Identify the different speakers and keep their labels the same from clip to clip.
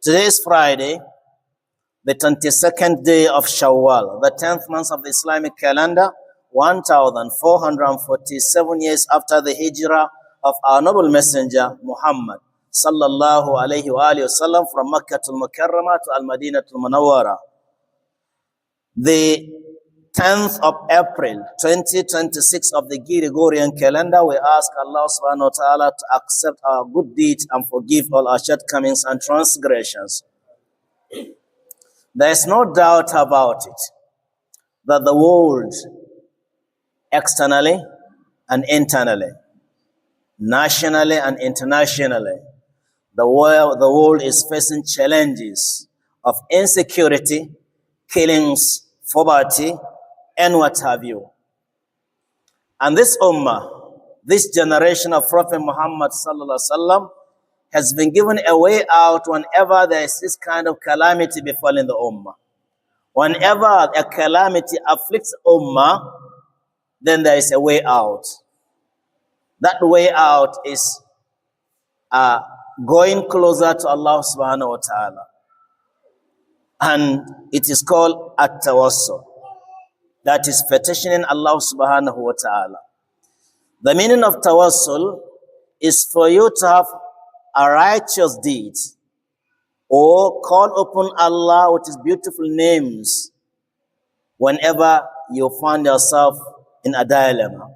Speaker 1: Today is Friday, the 22nd day of Shawwāl, the 10th month of the Islamic calendar, 1447 years after the hijrah of our noble messenger, Muhammad, sallallahu alayhi wa sallam, from Makkah al-Mukarramah to Al-Madinah al-Munawwara. The 10th of April, 2026 of the Gregorian calendar, we ask Allah subhanahu wa ta'ala to accept our good deeds and forgive all our shortcomings and transgressions. There is no doubt about it that the world, externally and internally, nationally and internationally, the world is facing challenges of insecurity, killings, poverty, and what have you. And this ummah, this generation of Prophet Muhammad sallallahu alaihi wasallam, has been given a way out whenever there is this kind of calamity befalling the ummah. Whenever a calamity afflicts ummah, then there is a way out. That way out is going closer to Allah subhanahu wa ta'ala. And it is called At-Tawassul. That is petitioning Allah subhanahu wa ta'ala. The meaning of Tawassul is for you to have a righteous deed or call upon Allah with His beautiful names whenever you find yourself in a dilemma.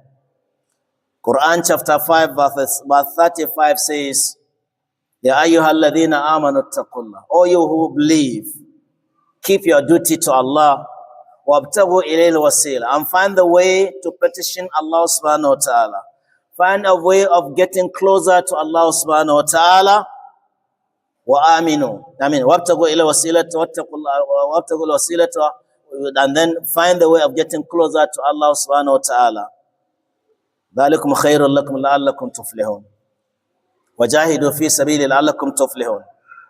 Speaker 1: Quran chapter 5 verse 35 says, Ya ayyuhalladhina amanu attaqullah. O you who believe, keep your duty to Allah. وَابْتَغُوا إِلَيْهِ الْوَسِيلَةِ, and find the way to petition Allah subhanahu wa ta'ala. Find a way of getting closer to Allah subhanahu wa ta'ala. وَآمِنُوا, وَابْتَغُوا إِلَيْهِ الْوَسِيلَةِ وَابْتَغُوا الْوَسِيلَةَ, and then find the way of getting closer to Allah subhanahu wa ta'ala. ذَلِكُمْ خَيْرٌ لَكُمْ لَعَلَّكُمْ تُفْلِحُونَ وَجَاهِدُوا فِي سَبِيلِ لَعَلَّكُمْ تُفْلِحُونَ.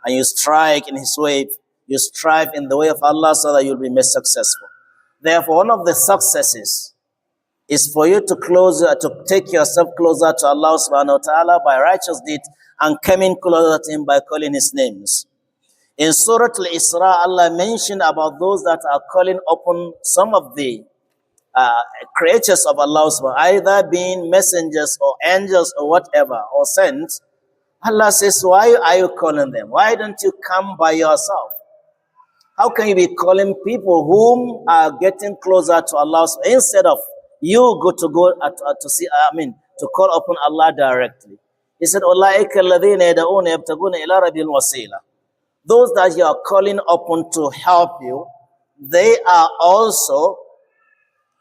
Speaker 1: And you strike in His way, you strive in the way of Allah so that you'll be made successful. Therefore, one of the successes is for you to take yourself closer to Allah subhanahu wa ta'ala by righteous deeds and coming closer to Him by calling His names. In Surah Al-Isra, Allah mentioned about those that are calling upon some of the creatures of Allah subhanahu wa ta'ala, either being messengers or angels or whatever, or sent. Allah says, why are you calling them? Why don't you come by yourself? How can you be calling people whom are getting closer to Allah instead of you to call upon Allah directly? He said, those that you are calling upon to help you, they are also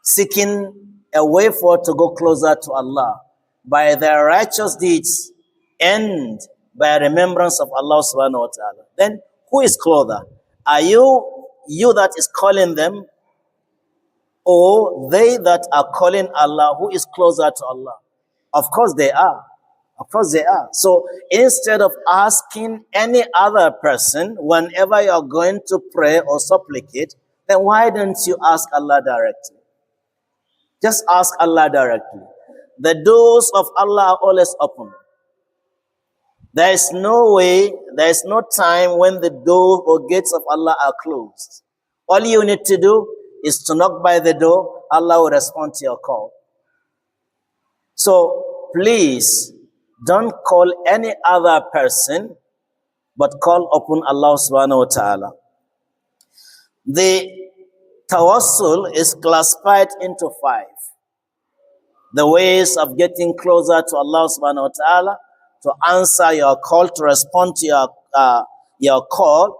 Speaker 1: seeking a way forward to go closer to Allah by their righteous deeds and by remembrance of Allah subhanahu wa ta'ala. Then who is closer? Are you that is calling them, or they that are calling Allah, who is closer to Allah? Of course they are. Of course they are. So instead of asking any other person whenever you are going to pray or supplicate, then why don't you ask Allah directly? Just ask Allah directly. The doors of Allah are always open. There is no way, there is no time when the door or gates of Allah are closed. All you need to do is to knock by the door. Allah will respond to your call. So please don't call any other person, but call upon Allah subhanahu wa ta'ala. The Tawassul is classified into 5. The ways of getting closer to Allah subhanahu wa ta'ala, to answer your call, to respond to your call,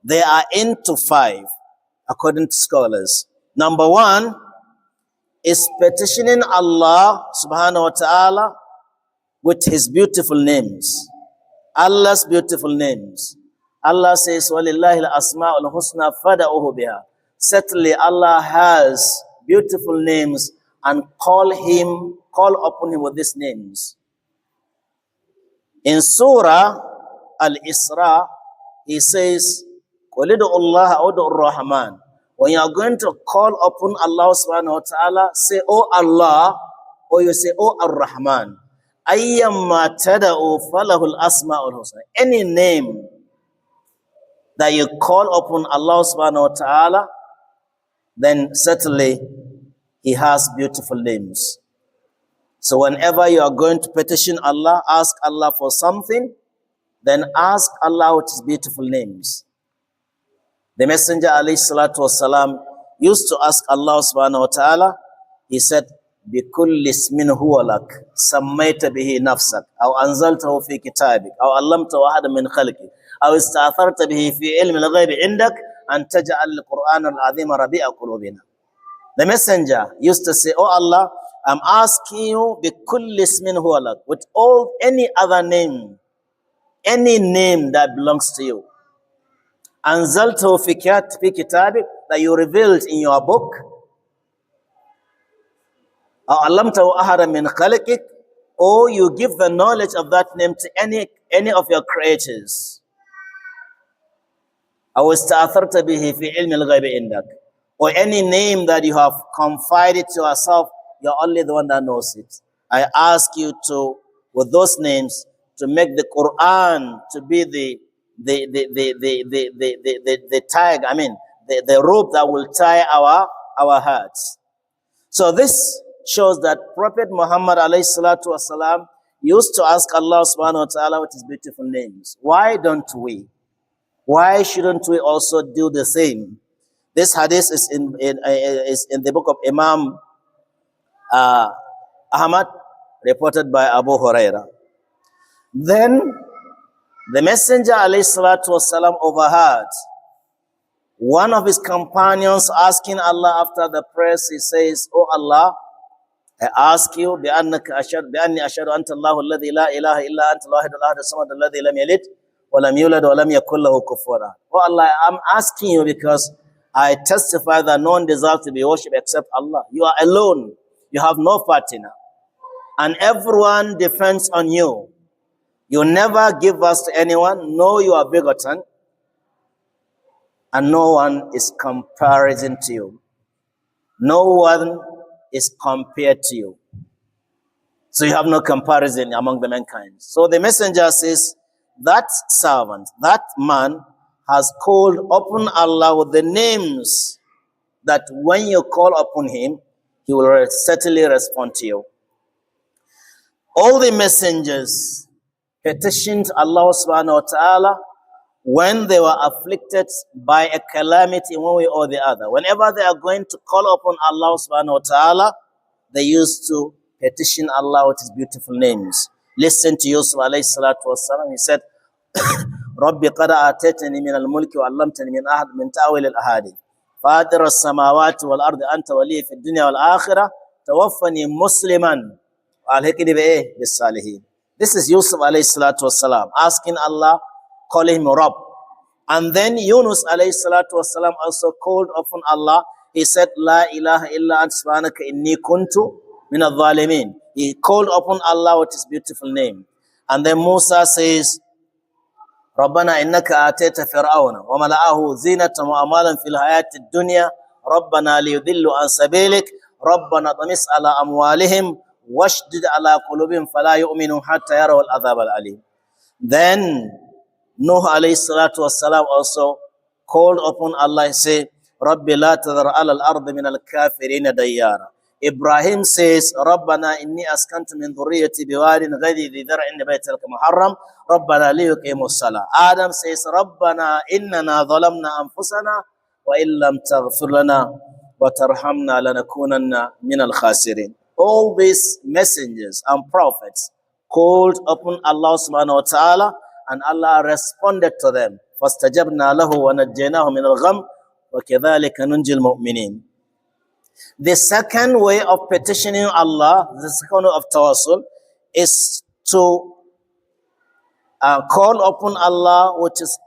Speaker 1: they are into 5, according to scholars. Number 1 is petitioning Allah subhanahu wa ta'ala with His beautiful names. Allah's beautiful names. Allah says, وَلِلَّهِ الْأَسْمَاءُ الْحُسْنَى فَدَعُوهُ بِهَا. Certainly Allah has beautiful names, and call upon Him with these names. In Surah Al-Isra, He says, قُلِ ادْعُوا اللَّهَ أَوْ ادْعُوا الرَّحْمَنَ. When you are going to call upon Allah subhanahu wa ta'ala, say, Oh Allah, or you say, Oh Ar-Rahman. أَيَّمَّا تَدَعُوا فَلَهُ الْأَسْمَاءُ الْحُسْنَى. Any name that you call upon Allah subhanahu wa ta'ala, then certainly He has beautiful names. So whenever you are going to petition Allah, ask Allah for something, then ask Allah with His beautiful names. The Messenger alayhi salatu wasalam used to ask Allah subhanahu wa ta'ala, he said, بِكُلِّ اسْمٍ هُوَ لَكَ سَمَّيْتَ بِهِ نَفْسَكَ أَوْ أَنزَلْتَهُ فِي كِتَابِكَ أَوْ عَلَّمْتَهُ أَحَدًا مِنْ خَلْقِكَ أَوْ اسْتَأْثَرْتَ بِهِ فِي عِلْمِ الْغَيْبِ عِنْدَكَ أَنْ تَجْعَلَ الْقُرْآنَ الْعَظِيمَ رَبِيعَ قُلُوبِنَا. The Messenger used to say, Oh Allah, I'm asking you بِكُلِّ اسْمٍ هُوَ لَكَ, with all any other name, any name that belongs to you. أَنزَلْتَهُ فِي كِتَابِكَ, that you revealed in your book. أَوْ عَلَّمْتَهُ أَحَدًا مِنْ خَلْقِكَ, or you give the knowledge of that name to any of your creators. أَوْ اسْتَأْثَرْتَ بِهِ فِي عِلْمِ الْغَيْبِ عِنْدَكَ, or any name that you have confided to yourself, you're only the one that knows it. I ask you to, with those names, to make the Quran to be the tag, the rope that will tie our hearts. So this shows that Prophet Muhammad alayhi salatu wasalam used to ask Allah subhanahu wa ta'ala with His beautiful names. Why don't we? Why shouldn't we also do the same? This hadith is in the book of Imam Ahmad, reported by Abu Huraira. Then the Messenger alayhi salatu wasalam overheard one of his companions asking Allah after the prayer. He says, Oh Allah, I ask you, بأني أشهد أنت الله الذي لا إله إلا أنت الواحد الأحد الصمد الذي لم يلد ولم يولد ولم يكن له كفوا أحد. Oh Allah, I'm asking you because I testify that no one deserves to be worshipped except Allah. You are alone. You have no partner. And everyone depends on you. You never give us to anyone. No, you are begotten. And no one is comparison to you. No one is compared to you. So you have no comparison among the mankind. So the messenger says, that servant, that man has called upon Allah with the names that when you call upon Him, He will certainly respond to you. All the messengers petitioned Allah subhanahu wa ta'ala when they were afflicted by a calamity in one way or the other. Whenever they are going to call upon Allah subhanahu wa ta'ala, they used to petition Allah with His beautiful names. Listen to Yusuf alayhi salatu wasalam. He said, Rabbi qad ataytani min al-mulki wa 'allamtani min ta'wil al-ahadith. Fatir as-samawati wal ardi anta wali fi ad-dunya wal akhirah. Tawaffani musliman wa alhiqni bis salihin. This is Yusuf alayhi salatu wasalam asking Allah, calling him Rabb. And then Yunus alayhi salatu wasalam also called upon Allah. He said, La ilaha illa anta subhanaka inni kuntu min adh-dhalimin. He called upon Allah with His beautiful name. And then Musa says, Rabbana innaka atayta fir'auna wa mala'ahu zinatan wa amalan fil hayati dunya Rabbana liyudillu an sabilik Rabbana tamis ala amwalihim washdid ala qulubihim fala yu'minu hatta yaraw al-adhab al-alim. Then Nuh alayhi salatu wassalam also called upon Allah and said, Rabbi la tadhar ala al-ardi min al-kafirin dayyara. Ibrahim says, Rabbana inni askantu min dhurriyyati biwadin ghayri dhi dhar'in baytika muharram Rabbana liyuqimus salah. Adam says, Rabbana innana zalamna anfusana wa illam taghfir lana wa tarhamna lanakunanna min al-khasirin. All these messengers and prophets called upon Allah subhanahu wa ta'ala, and Allah responded to them. فَاسْتَجَبْنَا لَهُ وَنَجَّيْنَاهُ مِنَ الْغَمِّ وَكَذَلِكَ نُنْجِي الْمُؤْمِنِينَ. The second way of petitioning Allah, the second way of tawassul, is to call upon Allah which is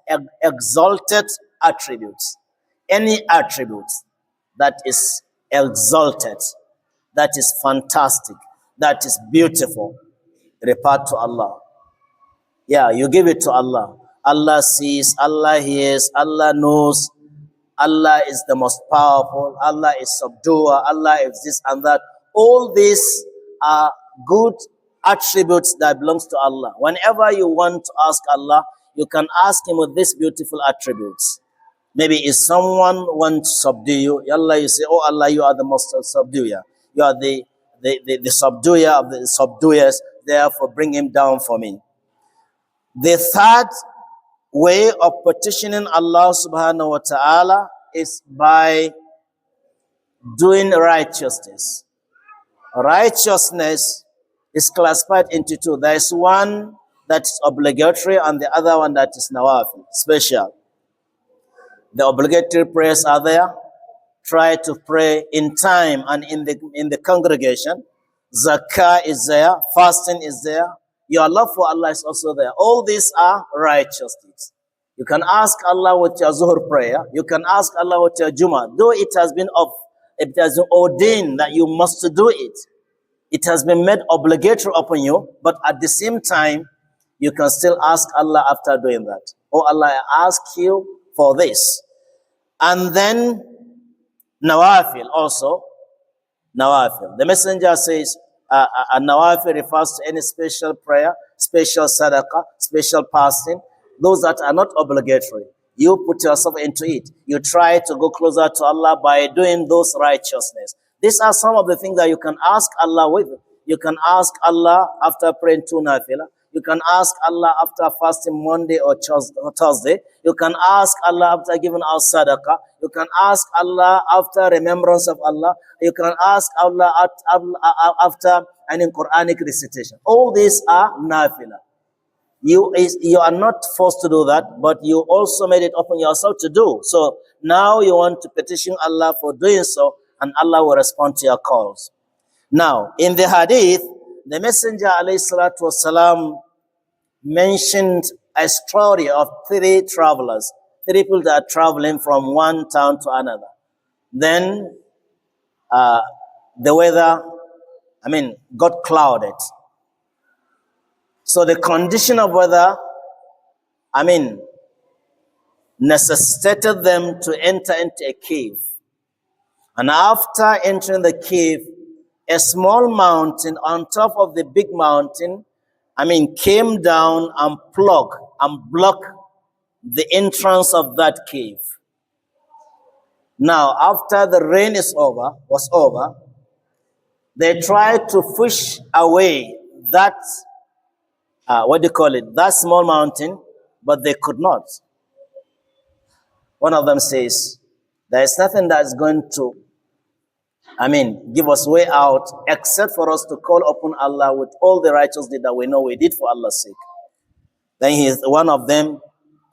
Speaker 1: exalted attributes. Any attribute that is exalted, that is fantastic, that is beautiful, report to Allah. Yeah, you give it to Allah. Allah sees, Allah hears, Allah knows. Allah is the most powerful. Allah is subduer. Allah is this and that. All these are good attributes that belongs to Allah. Whenever you want to ask Allah, you can ask him with these beautiful attributes. Maybe if someone wants to subdue you, Allah, you say, oh Allah, you are the most subduer. You are the subduer of the subduers, therefore bring him down for me. The third way of petitioning Allah subhanahu wa ta'ala is by doing righteousness. Righteousness is classified into two. There is one that is obligatory and the other one that is nawafil, special. The obligatory prayers are there. Try to pray in time and in the congregation. Zakah is there. Fasting is there. Your love for Allah is also there. All these are righteous deeds. You can ask Allah with your Zuhr prayer. You can ask Allah with your Jumu'ah. Though it has been ordained that you must do it. It has been made obligatory upon you. But at the same time, you can still ask Allah after doing that. Oh Allah, I ask you for this. And then nawafil also. Nawafil. The messenger says, a nawafil refers to any special prayer, special sadaqah, special fasting, those that are not obligatory. You put yourself into it. You try to go closer to Allah by doing those righteousness. These are some of the things that you can ask Allah with. You can ask Allah after praying 2 nafilah. You can ask Allah after fasting Monday or Thursday. You can ask Allah after giving out sadaqah. You can ask Allah after remembrance of Allah. You can ask Allah after any Quranic recitation. All these are nafilah. You are not forced to do that, but you also made it upon yourself to do. So now you want to petition Allah for doing so, and Allah will respond to your calls. Now, in the hadith, the Messenger ﷺ mentioned a story of 3 travelers, 3 people that are traveling from one town to another. Then the weather, got clouded. So the condition of weather, necessitated them to enter into a cave. And after entering the cave, a small mountain on top of the big mountain, came down and blocked the entrance of that cave. Now, after the rain was over, they tried to push away that, that small mountain, but they could not. One of them says, there is nothing that is going to give us way out, except for us to call upon Allah with all the righteous deeds that we know we did for Allah's sake. Then one of them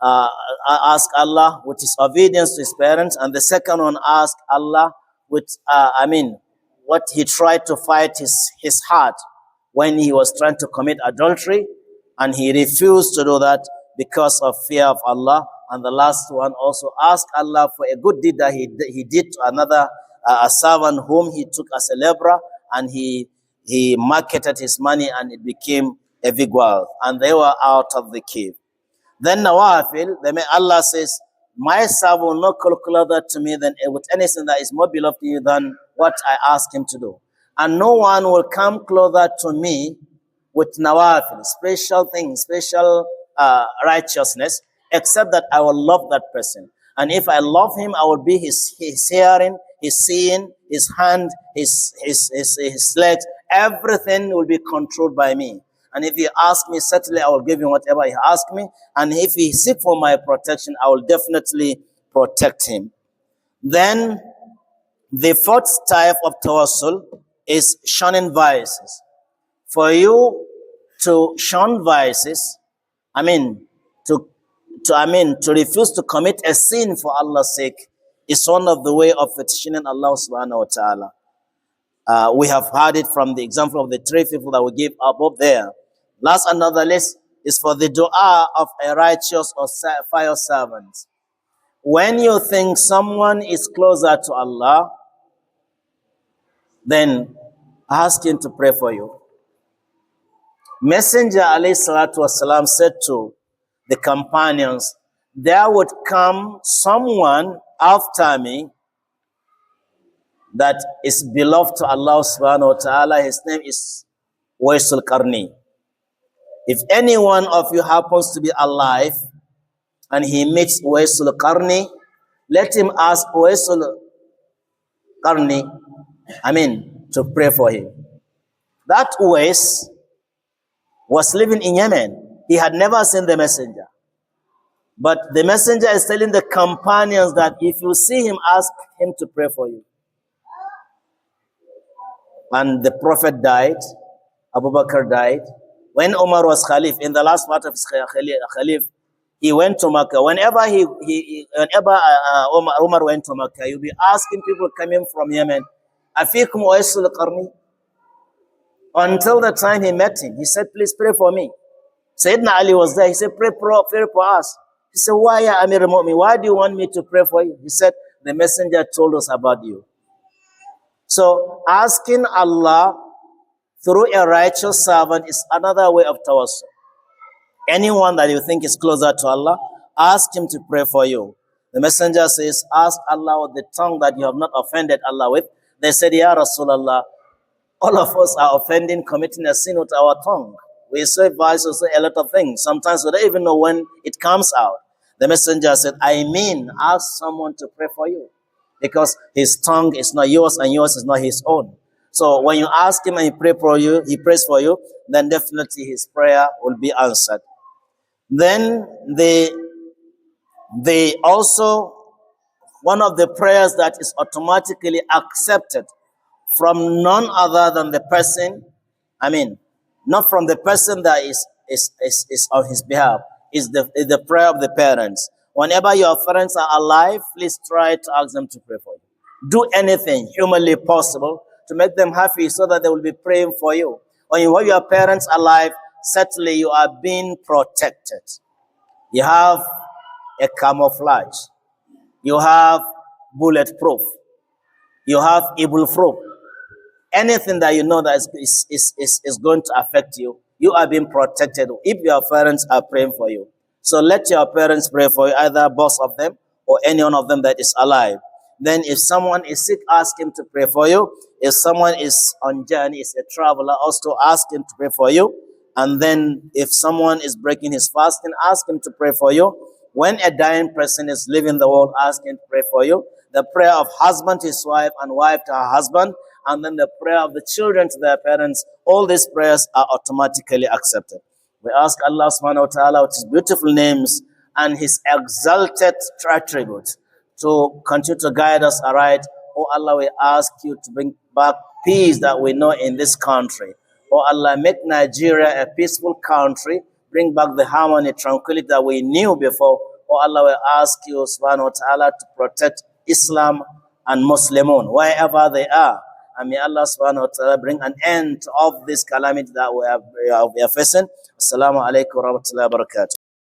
Speaker 1: asked Allah with his obedience to his parents, and the second one asked Allah with, what he tried to fight his heart when he was trying to commit adultery, and he refused to do that because of fear of Allah. And the last one also asked Allah for a good deed that he did to another a servant whom he took as a laborer, and he marketed his money and it became a big wealth, and they were out of the cave. Then nawafil, Allah says, my servant will not call closer to me than with anything that is more beloved to you than what I ask him to do. And no one will come closer to me with nawafil, special things, special righteousness, except that I will love that person. And if I love him, I will be his hearing, his seeing, his hand, his legs. Everything will be controlled by me. And if he asks me, certainly I will give him whatever he asks me. And if he seeks for my protection, I will definitely protect him. Then the 4th type of tawassul is shunning vices. For you to shun vices, to refuse to commit a sin for Allah's sake, is one of the way of petitioning Allah subhanahu wa ta'ala. We have heard it from the example of the 3 people that we gave above there. Last and not the least is for the dua of a righteous or fire servant. When you think someone is closer to Allah, then ask him to pray for you. Messenger alayhi salatu wasalam said to the companions, there would come someone after me that is beloved to Allah subhanahu wa ta'ala. His name is Wuye. If any one of you happens to be alive and he meets Uwaisul Qarni, let him ask Uwaisul Qarni, to pray for him. That Uwais was living in Yemen. He had never seen the messenger. But the messenger is telling the companions that if you see him, ask him to pray for you. And the Prophet died, Abu Bakr died. When Umar was Khalif, in the last part of his Khalif, he went to Makkah. Whenever Umar went to Makkah, you'll be asking people coming from Yemen, Afikum Uwaisul Qarni? Until the time he met him, he said, please pray for me. Sayyidina Ali was there. He said, pray for us. He said, why, ya Amir al-Mu'min? Why do you want me to pray for you? He said, the messenger told us about you. So asking Allah through a righteous servant is another way of tawassul. Anyone that you think is closer to Allah, ask him to pray for you. The messenger says, ask Allah with the tongue that you have not offended Allah with. They said, Ya Rasulullah, all of us are offending, committing a sin with our tongue. We say vice, we say a lot of things. Sometimes we don't even know when it comes out. The messenger said, ask someone to pray for you. Because his tongue is not yours and yours is not his own. So when you ask him and he prays for you, then definitely his prayer will be answered. Then they also, one of the prayers that is automatically accepted from none other than the person, not from the person that is on his behalf, is the prayer of the parents. Whenever your parents are alive, please try to ask them to pray for you. Do anything humanly possible to make them happy so that they will be praying for you. When you have your parents alive, certainly you are being protected. You have a camouflage. You have bulletproof. You have evil-proof. Anything that you know that is going to affect you, you are being protected if your parents are praying for you. So let your parents pray for you, either both of them or any one of them that is alive. Then if someone is sick, ask him to pray for you. If someone is on journey, is a traveler, also ask him to pray for you. And then if someone is breaking his fasting, ask him to pray for you. When a dying person is leaving the world, ask him to pray for you. The prayer of husband to his wife and wife to her husband, and then the prayer of the children to their parents, all these prayers are automatically accepted. We ask Allah subhanahu wa ta'ala with his beautiful names and his exalted attributes to continue to guide us aright. Oh Allah, we ask you to bring back peace that we know in this country. Oh Allah, make Nigeria a peaceful country. Bring back the harmony, tranquility that we knew before. Oh Allah, we ask you subhanahu wa ta'ala to protect Islam and Muslimun wherever they are. And may Allah subhanahu wa ta'ala bring an end to all this calamity that we are facing. Assalamu alaikum wa rahmatullahi wa barakatuh.